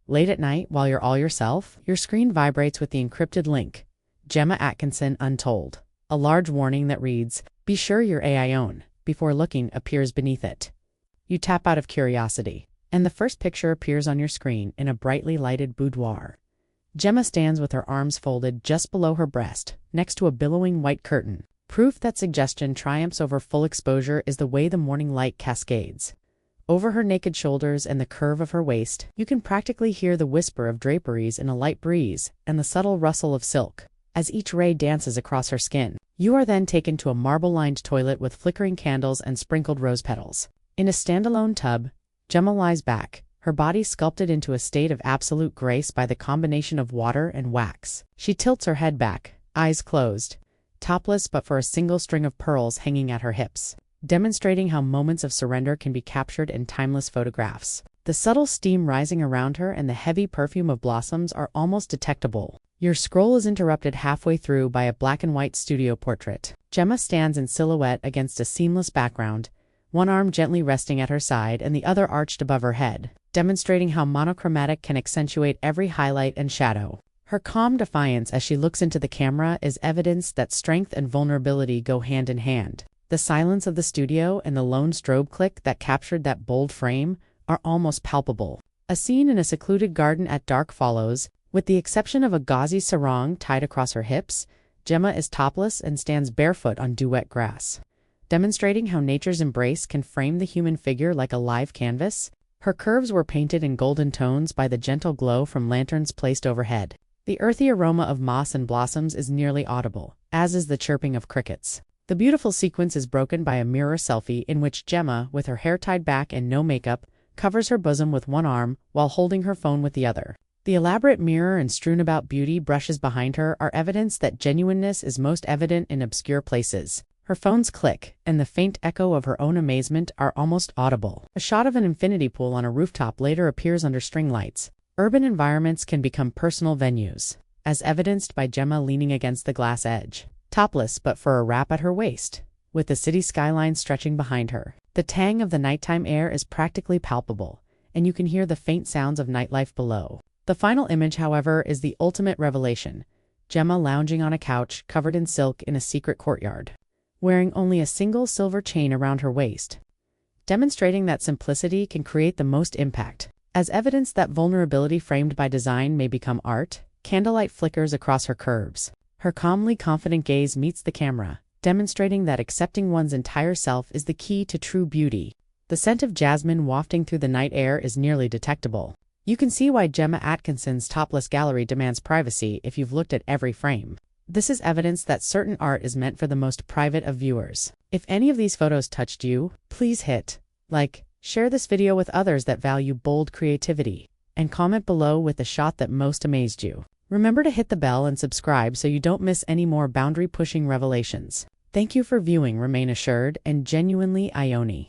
Late at night, while you're all yourself, your screen vibrates with the encrypted link, Gemma Atkinson Untold. A large warning that reads, "Be sure you're AIone," before looking appears beneath it. You tap out of curiosity, and the first picture appears on your screen in a brightly lighted boudoir. Gemma stands with her arms folded just below her breast, next to a billowing white curtain. Proof that suggestion triumphs over full exposure is the way the morning light cascades over her naked shoulders and the curve of her waist. You can practically hear the whisper of draperies in a light breeze and the subtle rustle of silk as each ray dances across her skin. You are then taken to a marble-lined toilet with flickering candles and sprinkled rose petals. In a standalone tub, Gemma lies back, her body sculpted into a state of absolute grace by the combination of water and wax. She tilts her head back, eyes closed, topless but for a single string of pearls hanging at her hips, demonstrating how moments of surrender can be captured in timeless photographs. The subtle steam rising around her and the heavy perfume of blossoms are almost detectable. Your scroll is interrupted halfway through by a black and white studio portrait. Gemma stands in silhouette against a seamless background, one arm gently resting at her side and the other arched above her head, demonstrating how monochromatic can accentuate every highlight and shadow. Her calm defiance as she looks into the camera is evidence that strength and vulnerability go hand in hand. The silence of the studio and the lone strobe click that captured that bold frame are almost palpable. A scene in a secluded garden at dark follows. With the exception of a gauzy sarong tied across her hips, Gemma is topless and stands barefoot on dew-wet grass, demonstrating how nature's embrace can frame the human figure like a live canvas. Her curves were painted in golden tones by the gentle glow from lanterns placed overhead. The earthy aroma of moss and blossoms is nearly audible, as is the chirping of crickets. The beautiful sequence is broken by a mirror selfie in which Gemma, with her hair tied back and no makeup, covers her bosom with one arm while holding her phone with the other. The elaborate mirror and strewn-about beauty brushes behind her are evidence that genuineness is most evident in obscure places. Her phone's click and the faint echo of her own amazement are almost audible. A shot of an infinity pool on a rooftop later appears under string lights. Urban environments can become personal venues, as evidenced by Gemma leaning against the glass edge, topless but for a wrap at her waist, with the city skyline stretching behind her. The tang of the nighttime air is practically palpable, and you can hear the faint sounds of nightlife below. The final image, however, is the ultimate revelation. Gemma lounging on a couch covered in silk in a secret courtyard, wearing only a single silver chain around her waist, demonstrating that simplicity can create the most impact. As evidence that vulnerability framed by design may become art, candlelight flickers across her curves. Her calmly confident gaze meets the camera, demonstrating that accepting one's entire self is the key to true beauty. The scent of jasmine wafting through the night air is nearly detectable. You can see why Gemma Atkinson's topless gallery demands privacy if you've looked at every frame. This is evidence that certain art is meant for the most private of viewers. If any of these photos touched you, please hit like, share this video with others that value bold creativity, and comment below with the shot that most amazed you. Remember to hit the bell and subscribe so you don't miss any more boundary-pushing revelations. Thank you for viewing. Remain assured and genuinely AIone.